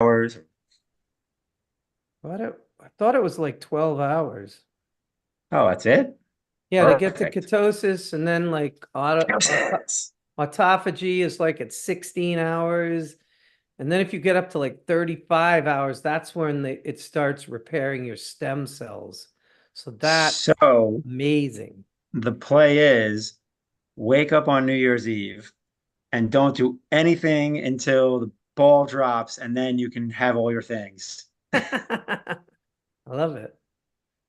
hours. I thought it was like 12 hours. Oh, that's it? Yeah, to get to Perfect. ketosis and then like Yes. autophagy is like at 16 hours. And then if you get up to like 35 hours, that's when it starts repairing your stem cells. So that's So amazing. the play is wake up on New Year's Eve and don't do anything until the ball drops, and then you can have all your things. I love it.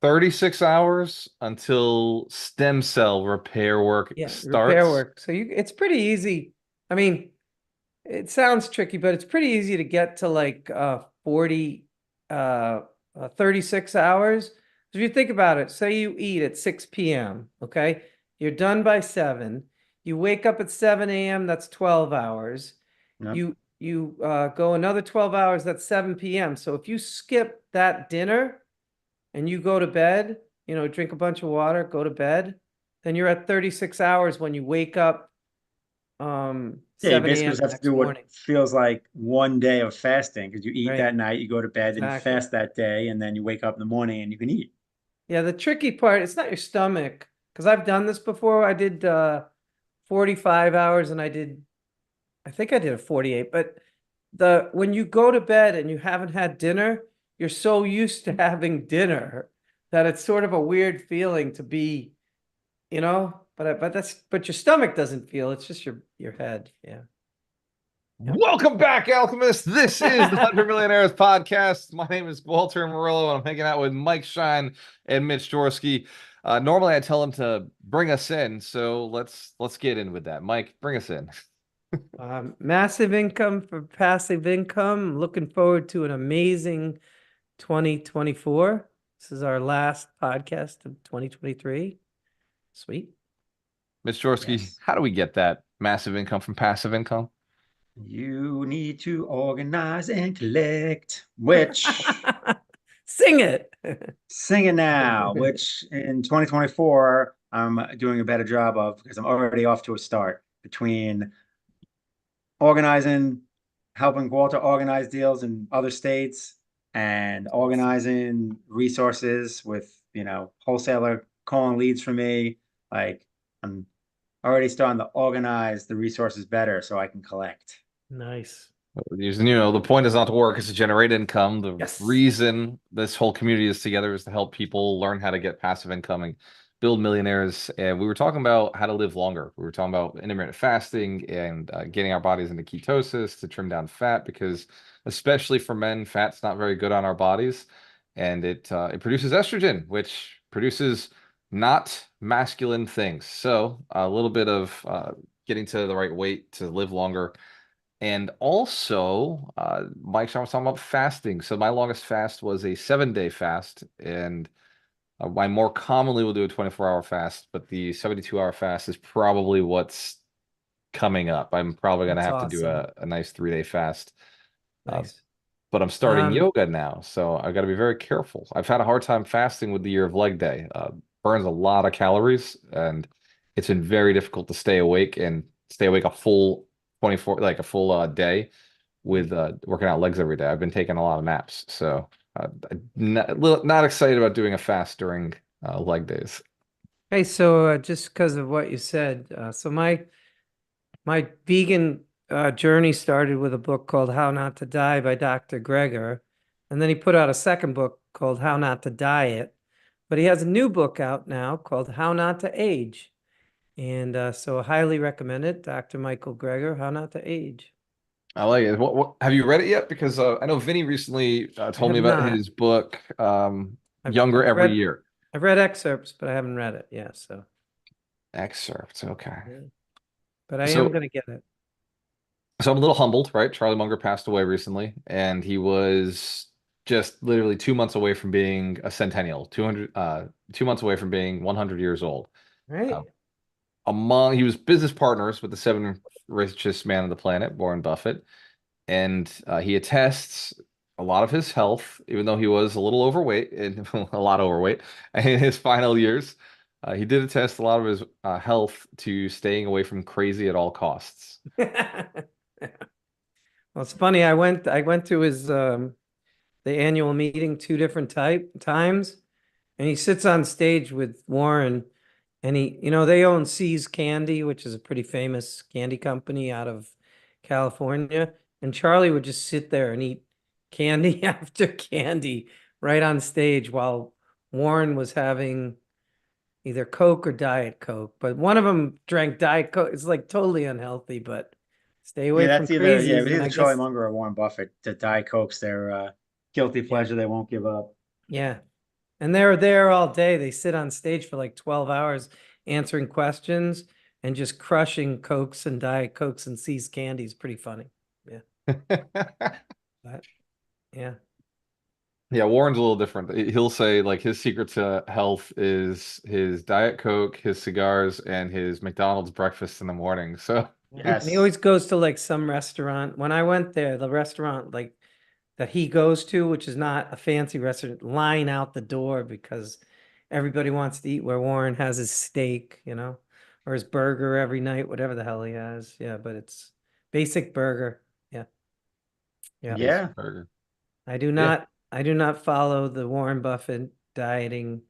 36 hours until stem cell repair work Yeah, repair starts. work. So it's pretty easy. I mean, it sounds tricky, but it's pretty easy to get to like 40 36 hours. If you think about it, say you eat at 6 p.m., okay? You're done by 7. You wake up at 7 a.m., that's 12 hours. Yep. You go another 12 hours, that's 7 p.m. So if you skip that dinner and you go to bed, drink a bunch of water, go to bed, then you're at 36 hours when you wake up Yeah, you 7 basically a.m. just the have to do next what morning. feels like one day of fasting because you eat Right. that night, you go to bed, then you Exactly. fast that day, and then you wake up in the morning and you can eat. Yeah, the tricky part, it's not your stomach, because I've done this before. I did 45 hours and I think I did a 48, but the when you go to bed and you haven't had dinner, you're so used to having dinner that it's sort of a weird feeling to be, but your stomach doesn't feel, it's just your head. Yeah. Welcome back, alchemists. This is the Yep. 100 Millionaires podcast. My name is Gualter Amarelo, and I'm hanging out with Mike Schein and Mitch Jaworski. Normally, I tell them to bring us in, so let's get in with that. Mike, bring us in. Massive income for passive income. Looking forward to an amazing 2024. This is our last podcast of 2023. Sweet. Mitch Jaworski, Yes. how do we get that massive income from passive income? You need to organize and collect, which Sing it. sing it now, which in 2024, I'm doing a better job of because I'm already off to a start between organizing, helping Walter organize deals in other states and organizing resources with, wholesaler calling leads for me. Like I'm already starting to organize the resources better so I can collect. Nice. The point is not to work, it's to generate income. The Yes. reason this whole community is together is to help people learn how to get passive income and build millionaires. And we were talking about how to live longer. We were talking about intermittent fasting and getting our bodies into ketosis to trim down fat because, especially for men, fat's not very good on our bodies, and it produces estrogen, which produces not masculine things. So a little bit of getting to the right weight to live longer and also, Mike Sean was talking about fasting. So my longest fast was a 7-day fast, and I more commonly will do a 24-hour fast, but the 72-hour fast is probably what's coming up. I'm probably gonna That's have to do awesome. a nice 3-day fast. Uh, Nice. but I'm starting Um, yoga now, so I've got to be very careful. I've had a hard time fasting with the year of leg day. Burns a lot of calories, and it's been very difficult to stay awake and stay awake a full 24, like a full day with working out legs every day. I've been taking a lot of naps, so not excited about doing a fast during leg days. hey, so just because of what you said, so my vegan journey started with a book called How Not to Die by Dr. Greger. And then he put out a second book called How Not to Diet. But he has a new book out now called How Not to Age. And so I highly recommend it. Dr. Michael Greger, How Not to Age. I like it. What have you read it yet? Because I know Vinny recently I told have me about not. his book, I've Younger I've Every read Year. I've read excerpts, but I haven't read it. Yeah, so Excerpts. Okay. yeah. But I am So gonna get it. So I'm a little humbled, right? Charlie Munger passed away recently, and he was just literally 2 months away from being a centennial, 2 months away from being 100 years old. Uh, Right. he was business partners with the seventh richest man on the planet, Warren Buffett, and he attests a lot of his health, even though he was a little overweight and a lot overweight in his final years. He did attest a lot of his health to staying away from crazy at all costs. Well, Well, it's funny. I went to his the annual meeting two different times, and he sits on stage with Warren, and they own C's Candy, which is a pretty famous candy company out of California. And Charlie would just sit there and eat candy after candy right on stage while Warren was having either Coke or Diet Coke. But one of them drank Diet Coke. It's like totally unhealthy, but stay Yeah, away from that's either yeah, it crazies. was And either I Charlie guess, Munger or Warren Buffett. The Diet Coke's their guilty yeah, pleasure they won't give up. yeah. And they're there all day. They sit on stage for like 12 hours answering questions and just crushing Cokes and Diet Cokes and C's candy is pretty funny. Yeah. But, yeah. Yeah, Warren's a little different. He'll say like his secret to health is his Diet Coke, his cigars, and his McDonald's breakfast in the morning. So And he Yes. always goes to like some restaurant. When I went there, the restaurant like that he goes to, which is not a fancy restaurant, line out the door because everybody wants to eat where Warren has his steak, or his burger every night, whatever the hell he has. Yeah, but it's basic burger. Yeah. Yeah. Yeah. basic burger. I do Yeah, not I do not follow the Warren Buffett dieting.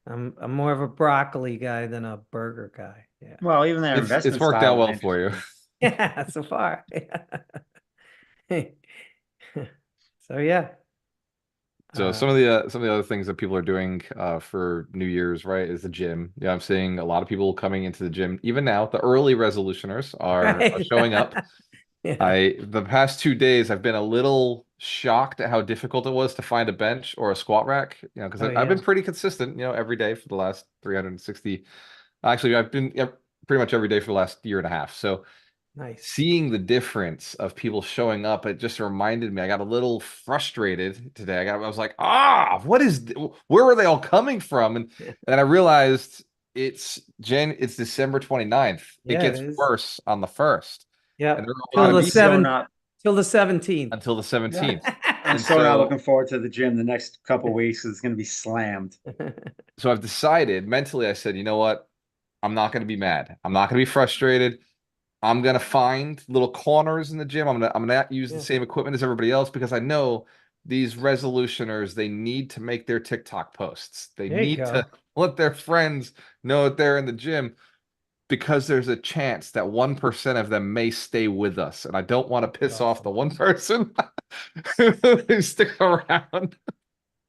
I'm more of a broccoli guy than a burger guy. Yeah. Well, even their it's investment worked out style well for interests you. me. Yeah, so far. So yeah. So Uh, some of the other things that people are doing for New Year's, right, is the gym. Yeah, I'm seeing a lot of people coming into the gym. Even now, the early resolutioners are right. showing up. Yeah. The past 2 days I've been a little shocked at how difficult it was to find a bench or a squat rack, because Oh I've yeah. been pretty consistent, every day for the last 360. Actually, I've been pretty much every day for the last year and a half. So Nice. seeing the difference of people showing up, it just reminded me. I got a little frustrated today. I was like, where are they all coming from? And Yeah. then I realized it's December 29th. It Yeah, it gets is. worse on the 1st. And Yep. there are a lot Till of the I'm so people seventh, not till the 17th. until the 17th. I'm And so not looking so forward to the gym the next couple weeks 'cause it's gonna be slammed. so I've decided mentally, I said, you know what? I'm not going to be mad. I'm not going to be frustrated. I'm gonna find little corners in the gym. I'm gonna use the Yeah. same equipment as everybody else because I know these resolutioners, they need to make their TikTok posts. They There you need to go. let their friends know that they're in the gym because there's a chance that 1% of them may stay with us. And I don't want to piss off the Awesome. one person who stick around.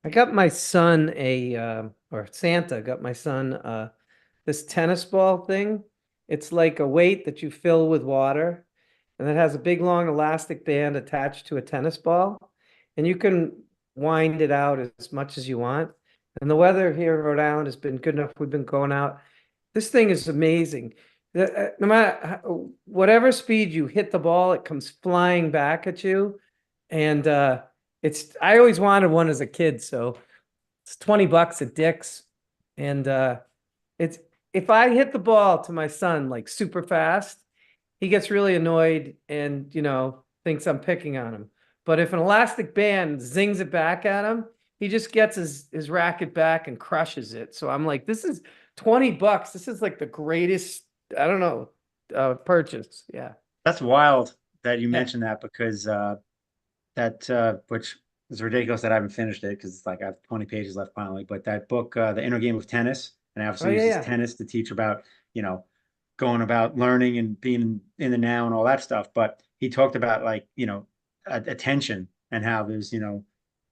I got my son or Santa got my son this tennis ball thing. It's like a weight that you fill with water, and it has a big long elastic band attached to a tennis ball, and you can wind it out as much as you want. And the weather here in Rhode Island has been good enough. We've been going out. This thing is amazing. No matter whatever speed you hit the ball, it comes flying back at you. And I always wanted one as a kid, so it's $20 at Dick's. And it's if I hit the ball to my son like super fast, he gets really annoyed and thinks I'm picking on him. But if an elastic band zings it back at him, he just gets his racket back and crushes it. So I'm like, this is $20. This is like the greatest, I don't know, purchase. Yeah. That's wild that you Yeah. mentioned that because that which is ridiculous that I haven't finished it because like I have 20 pages left finally. But that book, The Inner Game of Tennis, and Oh obviously yeah, uses yeah. tennis to teach about, going about learning and being in the now and all that stuff. But he talked about like, attention and how there's,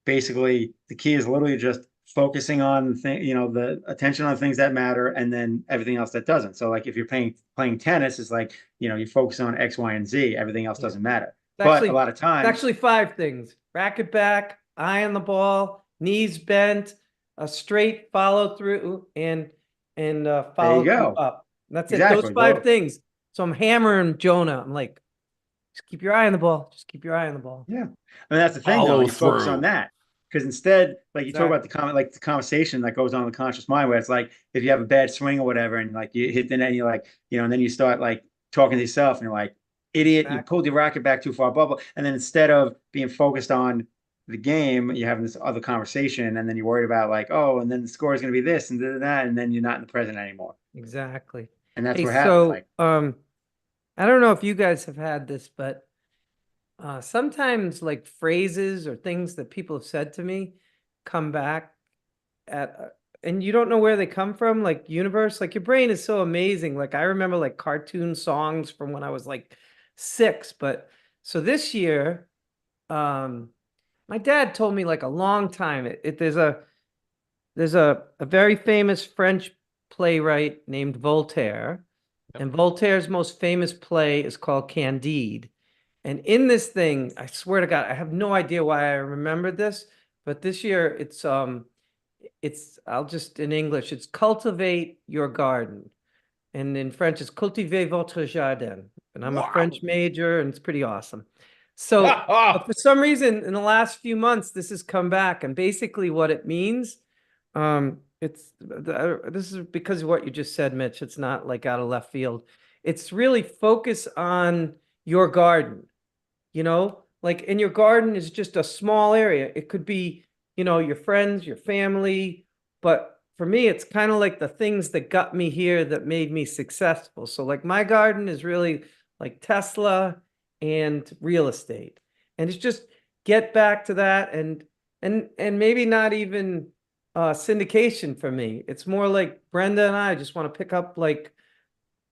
basically the key is literally just focusing on the thing, the attention on things that matter and then everything else that doesn't. So like if you're playing tennis, it's like, you focus on X, Y, and Z, everything else Yeah. doesn't matter. It's But a actually lot of it's times actually five things: racket back, eye on the ball, knees bent, a straight follow through, and there you follow through go. up. That's it. Those Exactly. five Well, things. So I'm hammering Jonah. I'm like, just keep your eye on the ball. Just keep your eye on the ball. yeah. I mean, that's the thing though. Follow You focus on through. that. Because instead, like you talk about Exactly. the comment, like the conversation that goes on in the conscious mind, where it's like if you have a bad swing or whatever, and like you hit the net, and you're like, and then you start like talking to yourself, and you're like, idiot, you pulled Exactly. your racket back too far, blah blah. And then instead of being focused on the game, you're having this other conversation, and then you're worried about like, oh, and then the score is going to be this and that, and then you're not in the present anymore. Exactly. And that's Hey, what happens. so Like, I don't know if you guys have had this, but sometimes like phrases or things that people have said to me come back at, and you don't know where they come from, like universe, like your brain is so amazing. Like I remember like cartoon songs from when I was like 6, but so this year, my dad told me like a long time, there's a very famous French playwright named Voltaire, Yep. and Voltaire's most famous play is called Candide. And in this thing, I swear to God, I have no idea why I remembered this, but this year it's I'll just in English, it's cultivate your garden. And in French, it's cultivez votre jardin. And I'm a Wow. French major, and it's pretty awesome. So, but for some reason, in the last few months, this has come back, and basically what it means, this is because of what you just said, Mitch. It's not like out of left field. It's really focus on your garden. Like in your garden is just a small area. It could be, your friends, your family, but for me, it's kind of like the things that got me here that made me successful. So like my garden is really like Tesla and real estate. And it's just get back to that and maybe not even syndication for me. It's more like Brenda and I just want to pick up like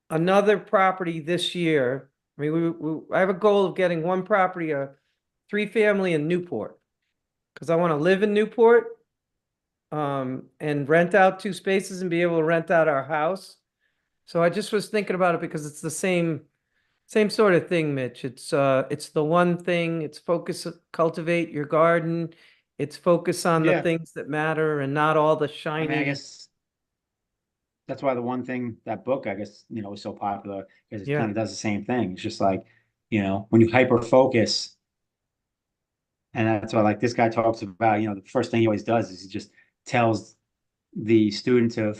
another property this year. I mean, I have a goal of getting one property, a 3-family in Newport, because I want to live in Newport, and rent out 2 spaces and be able to rent out our house. So I just was thinking about it because it's the same sort of thing, Mitch. It's the one thing. It's focus, cultivate your garden. It's focus on the Yeah. things that matter and not all the I mean, I shiny. guess that's why the one thing, that book, I guess, was so popular, because it Yeah. kind of does the same thing. It's just like, when you hyper focus, and that's why, like, this guy talks about, the first thing he always does is he just tells the student to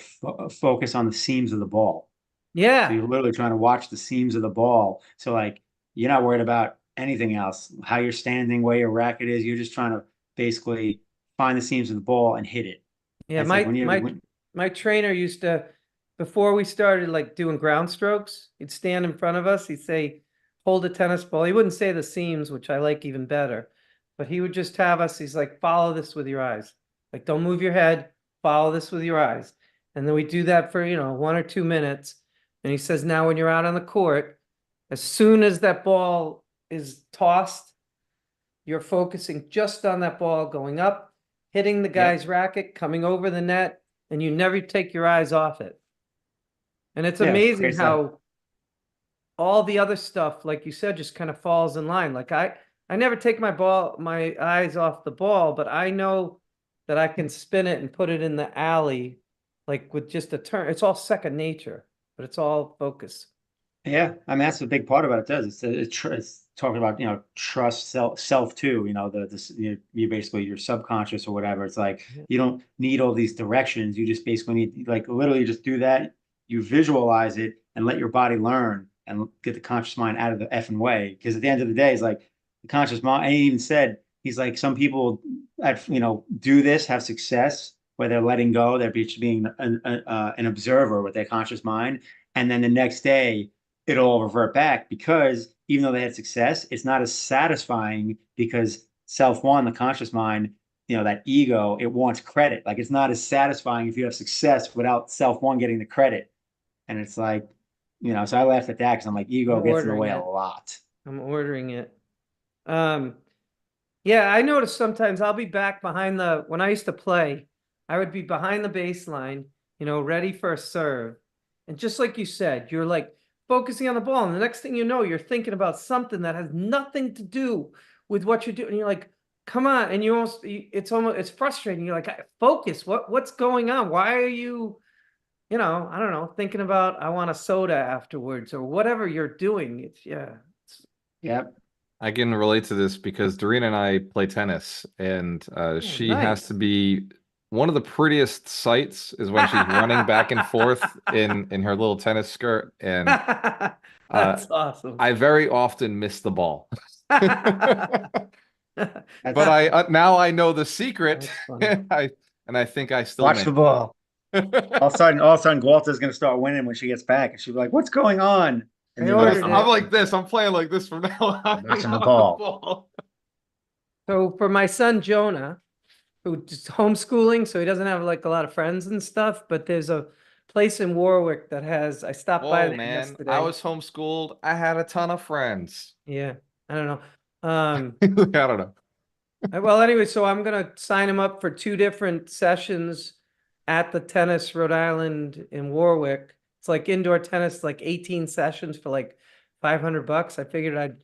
focus on the seams of the ball. So Yeah. you're literally trying to watch the seams of the ball. So like, you're not worried about anything else, how you're standing, where your racket is. You're just trying to basically find the seams of the ball and hit it. Yeah, And it's like my my my trainer used to, before we started like doing ground strokes, he'd stand in front of us. He'd say, "Hold a tennis ball." He wouldn't say the seams, which I like even better, but he would just have us. He's like, "Follow this with your eyes. Like, don't move your head. Follow this with your eyes." And then we do that for 1 or 2 minutes. And he says, "Now, when you're out on the court, as soon as that ball is tossed, you're focusing just on that ball going up, hitting the Yep. guy's racket, coming over the net, and you never take your eyes off it." And it's Yeah, it's amazing great stuff. how all the other stuff, like you said, just kind of falls in line. Like I never take my eyes off the ball, but I know that I can spin it and put it in the alley, like with just a turn. It's all second nature, but it's all focus. Yeah, I mean that's a big part about it. Does it's talking about trust self too. You basically your subconscious or whatever. It's like you don't need all these directions. You just basically need, like, literally just do that. You visualize it and let your body learn and get the conscious mind out of the effing way. Because at the end of the day, it's like the conscious mind. And he even said, he's like, some people do this, have success where they're letting go, they're just being an observer with their conscious mind, and then the next day it'll all revert back, because even though they had success, it's not as satisfying, because self one, the conscious mind, that ego, it wants credit. Like, it's not as satisfying if you have success without self one getting the credit. And it's like, so I laughed at that because I'm like, I'm ego gets in the ordering way a it. lot. I'm ordering it. Um, Yeah, I noticed sometimes I'll be back behind when I used to play, I would be behind the baseline, ready for a serve. And just like you said, you're like focusing on the ball. And the next thing you know, you're thinking about something that has nothing to do with what you're doing. And you're like, come on. And it's frustrating. You're like, focus. What's going on? Why are you, I don't know, thinking about, I want a soda afterwards or whatever you're doing. It's, Yep. I can relate to this because Doreen and I play tennis, and oh, she has to nice. be one of the prettiest sights is when she's running back and forth in her little tennis skirt, and That's awesome. I very often miss the ball. But That's now I know the secret, That's funny. I think I still watch may. the ball. All of a sudden, Gualter's gonna start winning when she gets back, and she'll be like, "What's going on?" And I then ordered I'm it. like this. I'm playing like this from now on. Watching the Not ball. So for my son Jonah, who just homeschooling, so he doesn't have like a lot of friends and stuff, but there's a place in Warwick that has, I stopped by Whoa, there man. I yesterday. was homeschooled. I had a ton of friends. Yeah, I don't know. I don't know. Well, anyway, so I'm gonna sign him up for 2 different sessions at the Tennis Rhode Island in Warwick. It's like indoor tennis, like 18 sessions for like $500. I figured I'd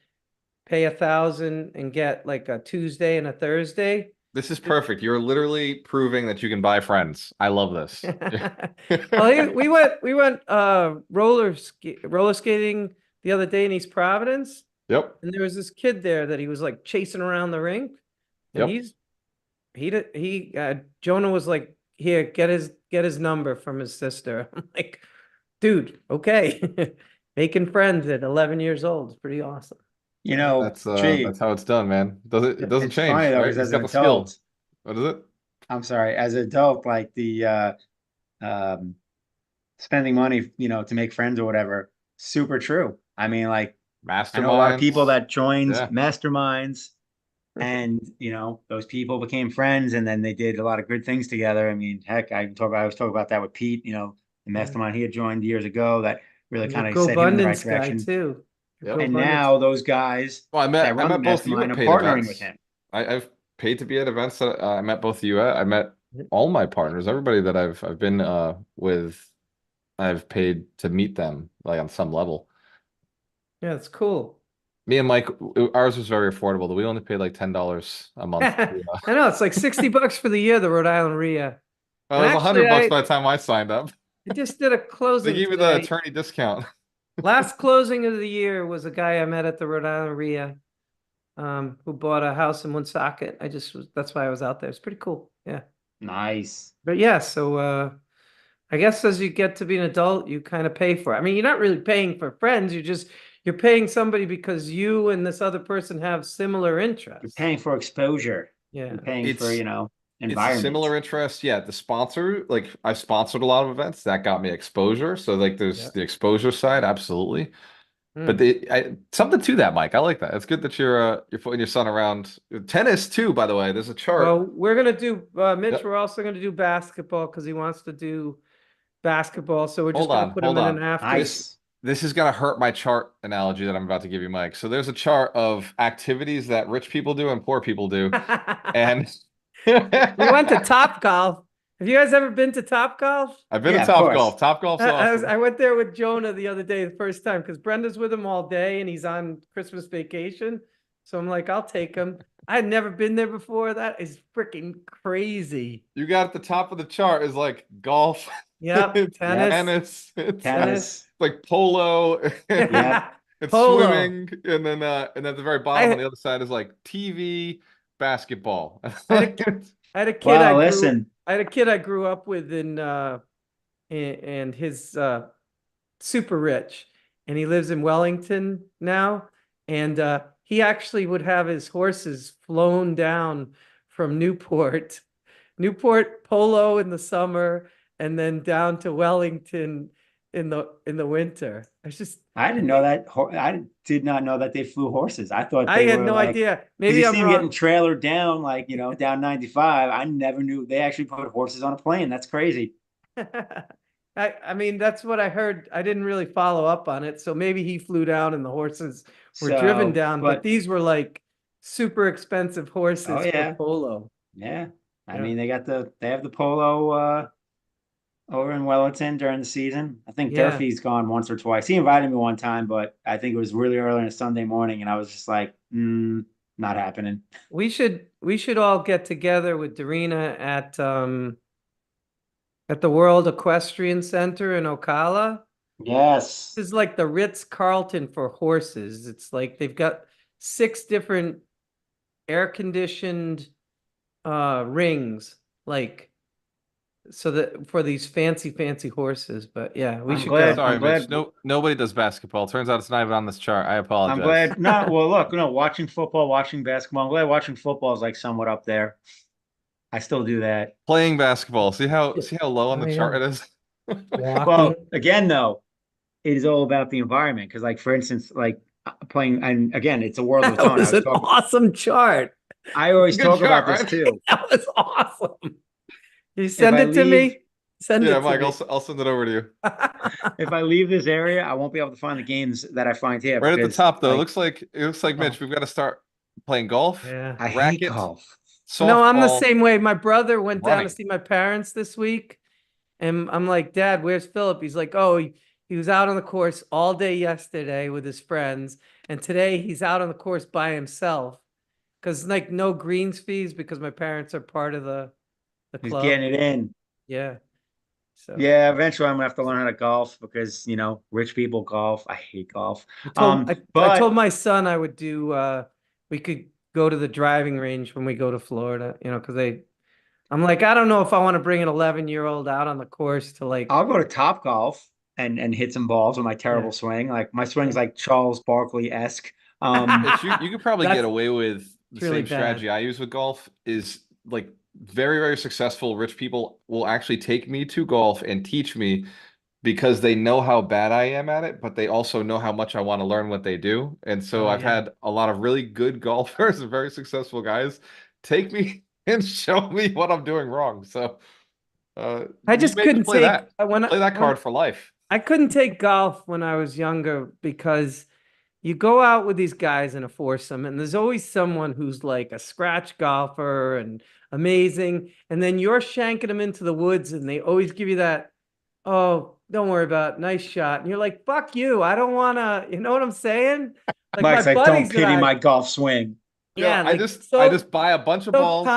pay 1,000 and get like a Tuesday and a Thursday. This is perfect. You're literally proving that you can buy friends. I love this. Well, we went roller skating the other day in East Providence, Yep. and there was this kid there that he was like chasing around the rink, and Yep. Jonah was like, here, get his number from his sister. I'm like, dude, okay. Making friends at 11 years old is pretty awesome. Gee, That's how it's done, man. It doesn't it's change, funny though, right? because He's as got an the skill. adult, What is it? I'm sorry, as an adult, like um, spending money, to make friends or whatever, super true. I mean, like, I know a lot of people Masterminds. that joined Yeah. masterminds and, those people became friends and then they did a lot of good things together. I mean, heck, I was talking about that with Pete, the mastermind he had joined years ago that really And the kind of set him in the right GoBundance guy direction. too. The Yep. And GoBundance. now those guys Well, that I run the met both you mastermind at are paid partnering with events. him. I've paid to be at events that I met both of you at. I met all my partners, everybody that I've been with. I've paid to meet them like on some level. Yeah, it's cool. Me and Mike, ours was very affordable. We only paid like $10 a month. I know it's like $60 for the year, the Rhode Island RIA. Well, And it was actually, $100 by the time I signed up. I just did a They closing gave me the today. attorney discount. Last closing of the year was a guy I met at the Rhode Island RIA, who bought a house in Woonsocket. That's why I was out there. It's pretty cool. Yeah. Nice. But yeah, so I guess as you get to be an adult, you kind of pay for it. I mean, you're not really paying for friends. You're paying somebody because you and this other person have similar You're interests. paying for exposure. Yeah. You're paying for, It's a environment. similar interest. Yeah, the sponsor, like I've sponsored a lot of events that got me exposure. So like there's Yeah. the exposure side, absolutely. But Mm. something to that, Mike. I like that. It's good that you're putting your son around tennis too, by the way. There's a chart. Well, we're gonna do Mitch. Yep. We're also gonna do basketball because he wants to do basketball. So we're just Hold gonna on, put hold him in an on. after. Nice. This is gonna hurt my chart analogy that I'm about to give you, Mike. So there's a chart of activities that rich people do and poor people do. And We went to Top Golf. Have you guys ever been to Top Golf? I've been Yeah, to of Top course. Golf. Top Golf's awesome. I went there with Jonah the other day, the first time, because Brenda's with him all day and he's on Christmas vacation. So I'm like, I'll take him. I had never been there before. That is freaking crazy. You got at the top of the chart is like golf, Yep, it's tennis. it's Tennis. like polo, Yep. it's Polo. swimming, and then at the very bottom on the other side is like TV, basketball. I had a kid Well, listen, I had a kid I grew up with and his super rich, and he lives in Wellington now, and he actually would have his horses flown down from Newport Polo in the summer, and then down to Wellington in the winter. I didn't know that. I did not know that they flew horses. I thought I they had were no like, idea. 'cause Maybe you I'm see them getting wrong. trailered down, like, down 95. I never knew they actually put horses on a plane. That's crazy. I mean, that's what I heard. I didn't really follow up on it. So maybe he flew down and the horses were driven down, but these were like super expensive horses Oh, for yeah. polo. Yeah. I Yeah. mean, they have the polo over in Wellington during the season. I think Yeah. Durfee's gone once or twice. He invited me one time, but I think it was really early on a Sunday morning, and I was just like, not happening. We should all get together with Darina at the World Equestrian Center in Ocala. Yes. This is like the Ritz-Carlton for horses. It's like they've got 6 different air-conditioned rings, like so that for these fancy horses. But yeah, we I'm should glad. go. Sorry, I'm Mitch. glad. No, nobody does basketball. Turns out it's not even on this chart. I I'm apologize. glad. No, well, look, watching football, watching basketball. I'm glad watching football is like somewhat up there. I still do that. Playing basketball. See how low on Oh, the yeah. chart it is? Walking. Well, again, though, it is all about the environment. Because, like, for instance, like playing, and again, it's a world of its That own. was an awesome chart. I always Good talk chart, about this right? too. That was awesome. You If send I it to leave, me? Send Yeah, it to Mike, me. I'll send it over to you. if I leave this area, I won't be able to find the games that I find here Right at the because, top, though, like, it looks like Oh, Mitch. We've got to start playing golf, yeah. I hate racket, golf. No, I'm the softball, same way. My brother went down to running. see my parents this week, and I'm like, Dad, where's Philip? He's like, oh, he was out on the course all day yesterday with his friends, and today he's out on the course by himself because like no greens fees because my parents are part of the He's club. getting it in. Yeah. So Yeah, eventually I'm gonna have to learn how to golf because, rich people golf. I hate golf. I But told my son I would do we could go to the driving range when we go to Florida, because I'm like, I don't know if I want to bring an 11-year-old out on the course to like, I'll go to Top Golf and hit some balls with my yeah, terrible swing. Like my yeah. swing's like Charles Barkley-esque. Um, Mitch, you could probably get That's away with the it's really same bad. strategy I use with golf is like very, very successful rich people will actually take me to golf and teach me because they know how bad I am at it, but they also know how much I want to learn what they do. And so Oh I've yeah. had a lot of really good golfers and very successful guys take me and show me what I'm doing wrong. So I you just may just couldn't take play that card for life. I couldn't take golf when I was younger because you go out with these guys in a foursome, and there's always someone who's like a scratch golfer and amazing, and then you're shanking them into the woods, and they always give you that, oh, don't worry about it, nice shot, and you're like, fuck you, I don't want to, you know what I'm saying? Like my Mike's like, don't buddies and pity I, my golf swing. yeah, I like just buy a bunch of so con balls.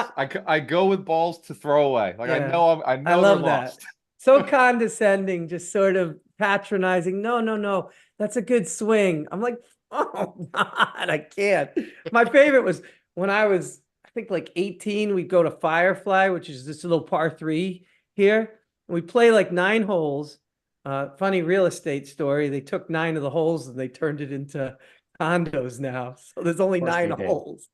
I go with balls to throw away. Like yeah, I I know they're love that. lost. So condescending, just sort of patronizing. No, no, no, that's a good swing. I'm like, oh God, I can't. My favorite was when I was, I think like 18, we'd go to Firefly, which is this little par 3 here. We play like 9 holes. Funny real estate story. They took 9 of the holes and they turned it into condos now. So there's only Of course nine they did. holes.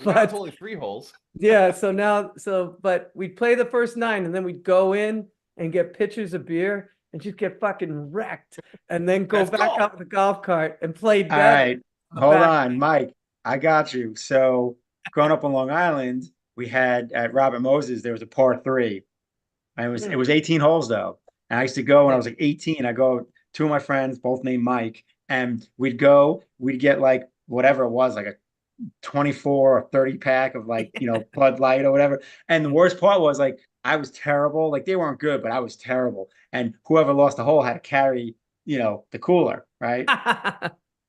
Now it's But only 3 holes. yeah, but we'd play the first 9 and then we'd go in and get pitchers of beer and just get fucking wrecked and then go Let's back go. out with the golf cart and play All better right, the hold back. on, Mike. I got you. So growing up on Long Island, we had at Robert Moses, there was a par 3. And it was 18 holes though. And I used to go when I was like 18. I go, two of my friends, both named Mike, and we'd get like whatever it was, like a 24 or 30 pack of like, Bud Light or whatever. And the worst part was like I was terrible. Like they weren't good, but I was terrible. And whoever lost the hole had to carry, the cooler, right?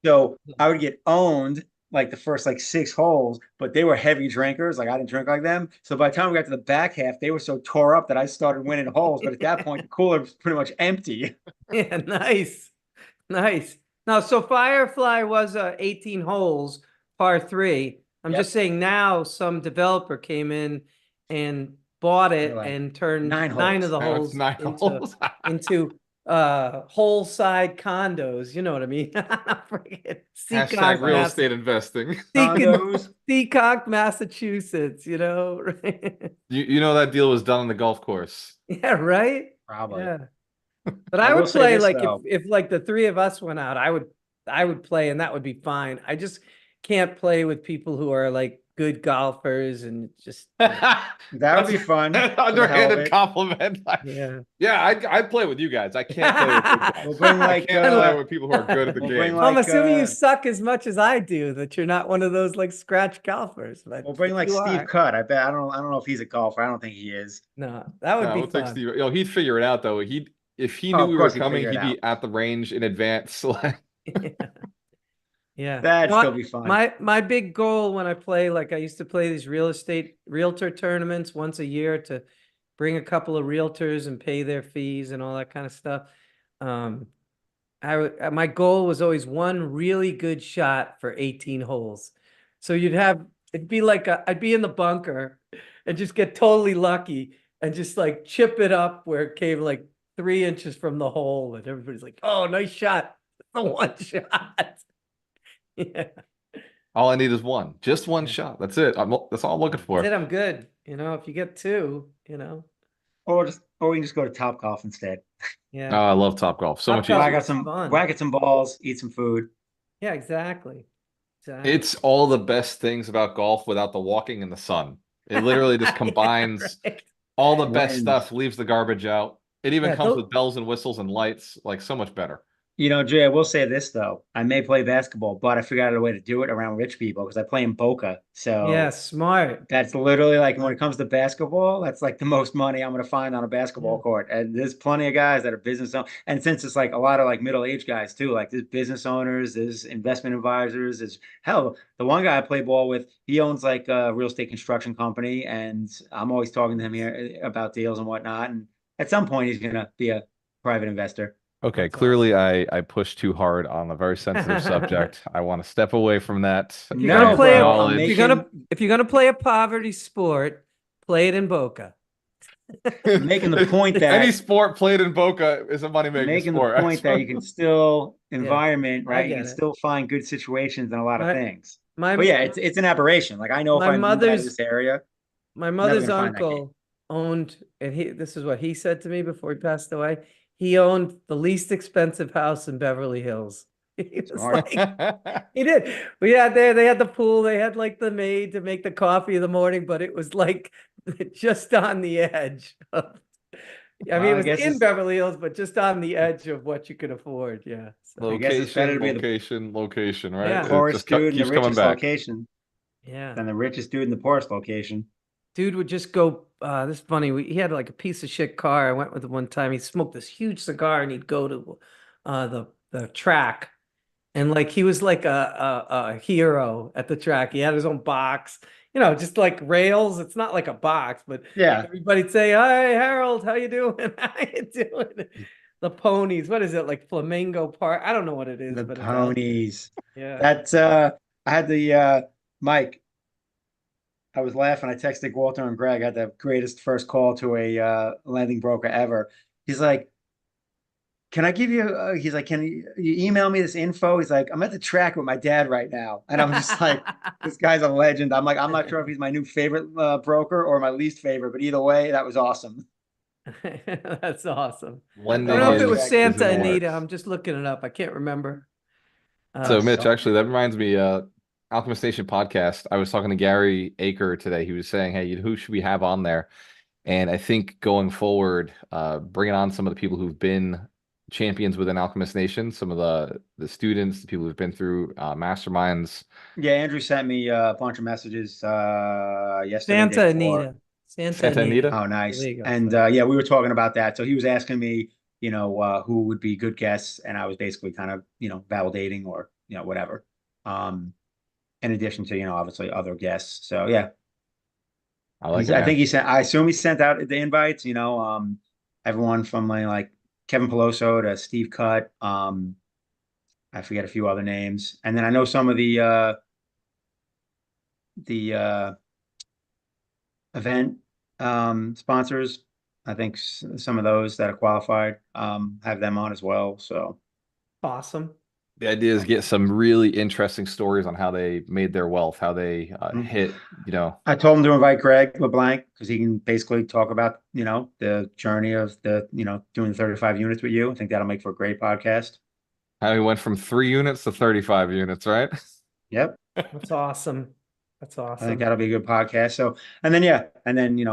So I would get owned like the first like 6 holes, but they were heavy drinkers. Like I didn't drink like them. So by the time we got to the back half, they were so tore up that I started winning holes. But at that point, the cooler was pretty much empty. Yeah, nice. Nice. Now, so Firefly was 18 holes, par 3. I'm Yep. just saying now some developer came in and bought They're it like and turned 9 of holes. the Now it's holes 9 holes. into whole side condos. You know what I mean? Freaking Hashtag Seekonk, real estate investing. Condos. Seekonk, Massachusetts, right? You know that deal was done on the golf course. Yeah, right? Probably. Yeah. But I I will would say play this like though. if like the 3 of us went out, I would play and that would be fine. I just can't play with people who are like good golfers and just That would be fun an for the hell of underhanded it. compliment. yeah. Yeah, I'd play with you guys. I can't play with big guys. We'll bring I like can't play with people who are good at the we'll bring game. Well, I'm like assuming you suck as much as I do, that you're not one of those like scratch golfers, but we'll bring if like you Steve are, Cutt. I don't know if he's a golfer. I don't think he is. no, that would No, be we'll take fun. Steve. He'd figure it out though. If he Oh, knew of we were course he'd coming, figure it he'd out. be at the range in advance. Yeah. That'd No, still be fun. my big goal when I play, like I used to play these realtor tournaments once a year to bring a couple of realtors and pay their fees and all that kind of stuff. Um, my goal was always one really good shot for 18 holes. So it'd be like I'd be in the bunker and just get totally lucky and just like chip it up where it came like 3 inches from the hole and everybody's like, oh, nice shot. The one shot. Yeah. All I need is one, just one Yeah. shot. That's it. That's all I'm looking That's for. it. I'm good. If you get 2, or we can just go to Top Golf instead. Oh, Yeah. I love Top Golf. So much Topgolf easier. is fun. Whack at some balls, eat some food. Yeah, exactly. Exactly. It's all the best things about golf without the walking in the sun. It literally just Yeah, combines right. all the best Wins. stuff, leaves the garbage out. It even Yeah, comes with bells and whistles and lights, like so much better. You know, Jay, I will say this though. I may play basketball, but I figured out a way to do it around rich people because I play in Boca. yeah, So smart. that's literally like when it comes to basketball, that's like the most money I'm going to find on a basketball Yeah. court. And there's plenty of guys that are business owners. And since it's like a lot of like middle-aged guys too, like there's business owners, there's investment advisors, there's hell, the one guy I play ball with, he owns like a real estate construction company. And I'm always talking to him here about deals and whatnot. And at some point, he's going to be a private investor. Okay, That's clearly awesome. I pushed too hard on a very sensitive subject. I want to step away from that. If you're gonna No, play, bro, I'm Knowledge. if you're gonna play a poverty sport, play it in Boca. making the point Any that sport played in Boca is a money-making making the sport. point that you can still Yeah, environment, I right? You get can it. still find good situations in a lot of My things. my But yeah, it's an aberration. Like I know if my I moved out of mother's this area, my never mother's gonna find that game. uncle owned, and this is what he said to me before he passed away. He owned the least expensive house in Beverly Hills. He was Smart. like, he did. We had there, they had the pool, they had like the maid to make the coffee in the morning, but it was like just on the edge. I mean, it Well, was in Beverly Hills, but just on the edge of what you could afford. Yeah. So, I guess it's better to be Location, right? Yeah. the It poorest just dude in the keeps coming richest back. location yeah. than the richest dude in the poorest location. Dude would just go, this is funny. He had like a piece of shit car. I went with him one time. He smoked this huge cigar and he'd go to the track. And like he was like a hero at the track. He had his own box, just like rails. It's not like a box, but Yeah, everybody'd say, "Hi, Harold, how you doing? How you doing?" The ponies, what is it, like Flamingo Park? I don't know what it is, the but it's out there. ponies. Yeah. That's I had the Mike. I was laughing. I texted Gualter and Greg. I had the greatest first call to a lending broker ever. He's like, can I give you? He's like, can you email me this info? He's like, I'm at the track with my dad right now, and I'm just like, this guy's a legend. I'm like, I'm not sure if he's my new favorite broker or my least favorite, but either way, that was awesome. That's awesome. I don't Lending know if it Always was is track is Santa in the the best. Anita. works. I'm just looking it up. I can't remember. So Mitch, So actually, that reminds me, Alchemist Nation podcast. I was talking to Gary Aker today. He was saying, "Hey, who should we have on there?" And I think going forward, bringing on some of the people who've been champions within Alchemist Nation, some of the students, the people who've been through masterminds. yeah, Andrew sent me a bunch of messages yesterday, day Santa before. Anita. Santa Santa Anita. Anita? Oh, There nice. you go. And yeah, we were talking about that. So he was asking me, who would be good guests, and I was basically kind of, validating or, whatever. In addition to, obviously other guests. So yeah, I like it, I think man. I assume he sent out the invites, everyone from like Kevin Peloso to Steve Cutt. I forget a few other names. And then I know some of the event sponsors. I think some of those that are qualified have them on as well. So Awesome. The idea is get some really interesting stories on how they made their wealth, how they hit, I told him to invite Greg LeBlanc because he can basically talk about, the journey of doing 35 units with you. I think that'll make for a great podcast. how he went from 3 units to 35 units, right? Yep. That's awesome. That's I think awesome. that'll be a good podcast. So, and then, yeah, and then,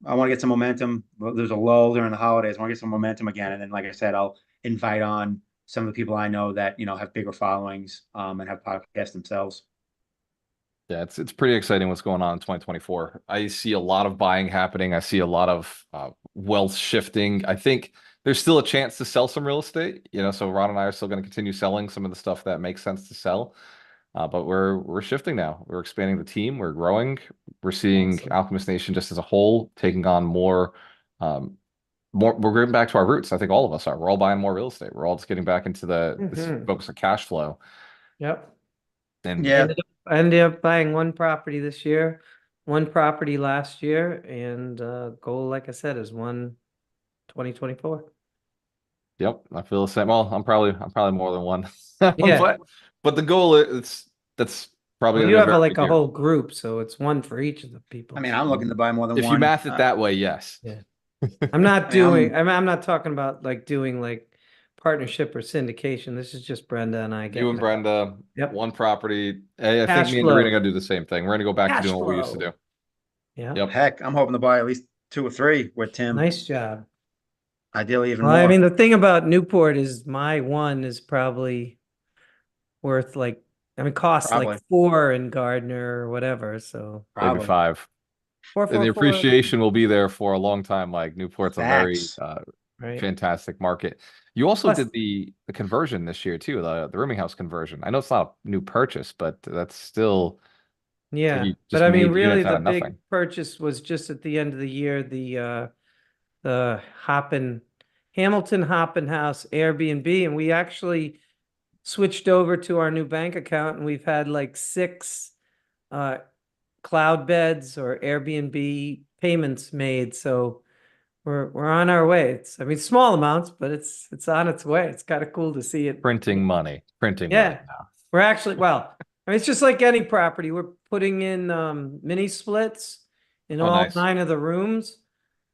I want to get some momentum. Well, there's a lull during the holidays. I want to get some momentum again. And then, like I said, I'll invite on some of the people I know that, have bigger followings and have podcasts themselves. Yeah, it's pretty exciting what's going on in 2024. I see a lot of buying happening. I see a lot of wealth shifting. I think there's still a chance to sell some real estate, so Ron and I are still going to continue selling some of the stuff that makes sense to sell. But we're shifting now. We're expanding the team. We're growing. We're seeing Awesome. Alchemist Nation just as a whole taking on more. We're getting back to our roots. I think all of us are. We're all buying more real estate. We're all just getting back into this Mhm. focus on cash flow. Yep. And Yeah. I ended up buying one property this year, one property last year, and goal, like I said, is 2024. Yep, I feel the same. Well, I'm probably more than one. Yeah. But the goal is that's probably Well, gonna you be a have very like big a year. whole group, so it's one for each of the I people. mean, I'm looking to buy more than If you one. math it that way, yes. Yeah. I'm not mean, doing, I'm not talking about like doing like partnership or syndication. This is just Brenda and I You and getting, Brenda, yep, one property. I think cash me and Doreen are flow, gonna do the same thing. We're gonna go back to cash doing what we used to do. flow. Yeah, Yep. heck, I'm hoping to buy at least 2 or 3 with Tim. nice job. Ideally, even Well, I mean, more. the thing about Newport is my one is probably worth like, I mean, costs like Probably, 4 in Gardner or whatever. So Maybe probably. 5. four, And four, the four, appreciation will be there for a long time. Like Newport's a very Facts. right? fantastic market. You also Plus, did the conversion this year too, the rooming house conversion. I know it's not a new purchase, but that's still like yeah, you but just I mean, made really units out the of big nothing. purchase was just at the end of the year, the Hoppin, Hamilton Hoppin House Airbnb, and we actually switched over to our new bank account, and we've had like 6 uh cloud beds or Airbnb payments made. So we're on our way. It's, I mean, small amounts, but it's on its way. It's kind of cool to see it. Printing money Yeah. now. We're actually, well, I mean, it's just like any property. We're putting in mini splits in Oh, all nice. 9 of the rooms.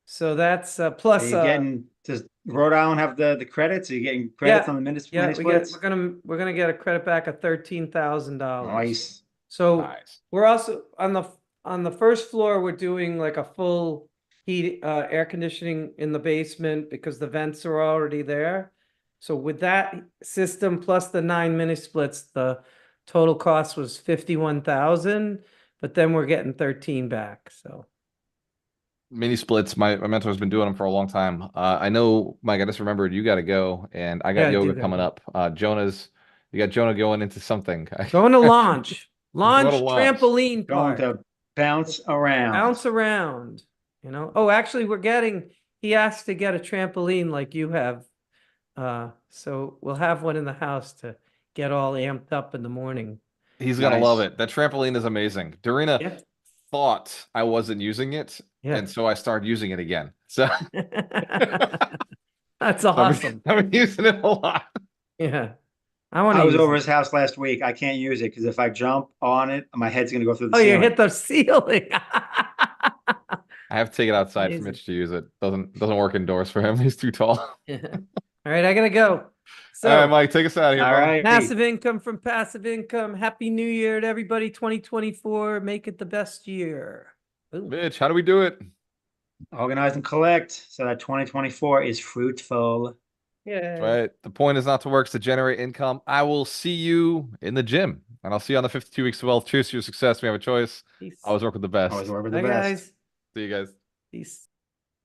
So that's Are plus you getting, does Rhode Island have the credits? Are you getting credits yeah, on the mini yeah, splits? we're gonna get a credit back of $13,000. Nice. So Nice. we're also on the first floor, we're doing like a full heat air conditioning in the basement because the vents are already there. So with that system plus the 9 mini splits, the total cost was 51,000, but then we're getting 13 back. So Mini splits. My mentor's been doing them for a long time. I know, Mike, I just remembered you got to go, and I got yeah, I do yoga gotta coming go. up. You got Jonah going into something. Going to launch, What a launch launch. trampoline Going park. to bounce around. Bounce around, you know. Oh, actually, he asked to get a trampoline like you have. So we'll have one in the house to get all amped up in the morning. He's gonna love Nice. it. That trampoline is amazing. Dorina Yeah. thought I wasn't using it, Yeah. and so I started using it again. So That's I've awesome. been using it a lot. Yeah. I want I to was use over it. his house last week. I can't use it because if I jump on it, my head's gonna go through the Oh, you ceiling. hit the ceiling. I have to take it outside for Amazing. Mitch to use it. Doesn't work indoors for him. He's too tall. Yeah. All right, I gotta go. All right, So Mike, take us out of here, All brother. right. passive income from passive income. Happy New Year to everybody. 2024. Make it the best year. Ooh. Mitch, how do we do it? Organize and collect so that 2024 is fruitful. That's Yeah. right. The point is not to work, it's to generate income. I will see you in the gym, and I'll see you on the 52 weeks of wealth. Cheers to your success. We have a choice. Peace. Always work with the Always best. work with the Bye, best. guys. See you guys. Peace.